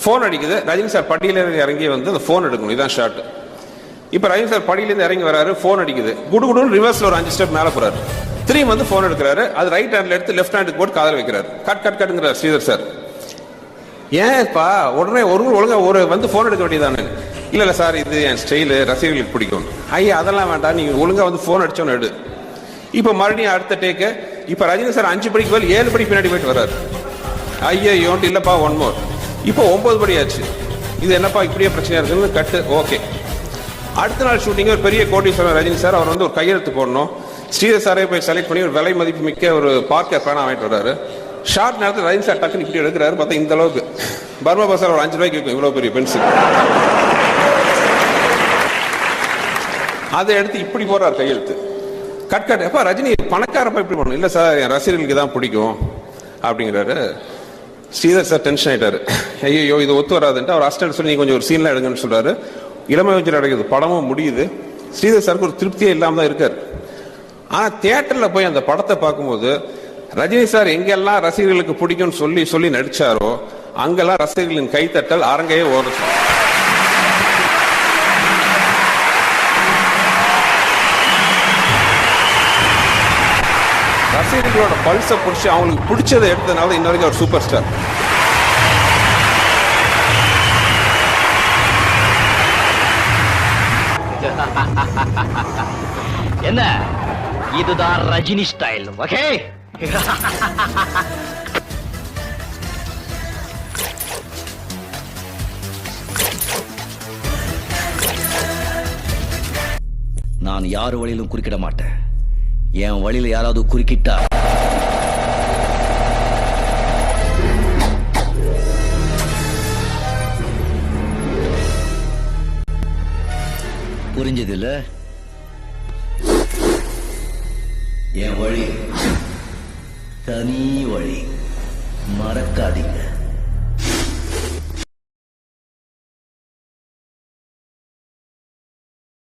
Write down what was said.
Phone அடிக்குது. Rajini sir படியில இறங்கி வந்து அந்த ஃபோன் எடுக்கணும். இதான் ஷாட். இப்போ ரஜினி சார் படியிலேருந்து இறங்கி வராரு, ஃபோன் அடிக்குது. குடுகுடுன்னு ரிவர்ஸ்ல ஒரு 5 ஸ்டெப் மேலே போறாரு. திரும்பி வந்து ஃபோன் எடுக்கிறாரு. அது ரைட் ஹேண்ட்ல எடுத்து லெஃப்ட் ஹேண்டுக்கு போட்டு காதல் வைக்கிறாரு. கட்டுங்கிறார் ஸ்ரீதர் சார். ஏன்ப்பா உடனே ஒழுங்கா வந்து ஃபோன் எடுக்க வேண்டியதானே? இல்ல சார், இது என் ஸ்டைலு, ரசிகர்களுக்கு பிடிக்கும். ஐயா அதெல்லாம் வேண்டாம், நீங்க ஒழுங்கா வந்து ஃபோன் அடிச்சோன்னு எடு. இப்ப மறுபடியும் அடுத்த டேக்கு. இப்ப ரஜினி சார் 5 படிக்கு போய் 7 படி பின்னாடி போயிட்டு வர்றாரு. ஐயோன்ட்டு இல்லப்பா 1 மோர். இப்போ 9 படி ஆச்சு. இது என்னப்பா இப்படியே பிரச்சனையா இருக்குன்னு கட்டு. ஓகே. அடுத்த நாள் ஷூட்டிங் ஒரு பெரிய கோடீஸ்வரர் ரஜினி சார். அவர் வந்து ஒரு கையெழுத்து போடணும். ஸ்ரீதர் சாரே போய் செலக்ட் பண்ணி ஒரு விலை மதிப்பு மிக்க ஒரு பார்க்கர் பேனா வாங்கிட்டு வர்றாரு. ஷார்ட் நேரத்தில் ரஜினி சார் டக்குன்னு இப்படி எடுக்கிறாரு. பார்த்தா இந்த அளவுக்கு பர்மா பசார் ஒரு 5 ரூபாய்க்கு இருக்கும், இவ்வளவு பெரிய பென்சில். அதை எடுத்து இப்படி போறாரு கையெழுத்து. கட் எப்ப ரஜினி பணக்காரப்ப இப்படி பண்ணணும். இல்ல சார், என் ரசிகர்களுக்கு தான் பிடிக்கும் அப்படிங்கிறாரு. ஸ்ரீதர் சார் டென்ஷன் ஆயிட்டாரு. ஐயோ இது ஒத்து வராதுன்ட்டு அவர் அசிஸ்டன்ட் சொல்லி கொஞ்சம் ஒரு சீன்லாம் எடுங்கன்னு சொல்றாரு. இளமை வஞ்சல் அடைகிறது, படமும் முடியுது. ஸ்ரீதர் சாருக்கு ஒரு திருப்தியே இல்லாம தான் இருக்காரு. ஆனா தியேட்டர்ல போய் அந்த படத்தை பார்க்கும்போது ரஜினி சார் எங்கெல்லாம் ரசிகர்களுக்கு பிடிக்கும்னு சொல்லி நடிச்சாரோ அங்கெல்லாம் ரசிகர்களின் கைத்தட்டல் அரங்கையே ஓடுச்சு. ரசிகர்களோட பல்ஸை பிடிச்சி அவங்களுக்கு பிடிச்சதை எடுத்ததுனால இன்ன வரைக்கும் அவர் சூப்பர் ஸ்டார். என்ன இதுதான் ரஜினி ஸ்டைல். ஓகே. நான் யார் வழியிலும் குறுக்கிட மாட்டேன். என் வழியில யாராவது குறுக்கிட்டா புரிஞ்சது இல்ல? என் வழி தனி வழி, மறக்காதீங்க.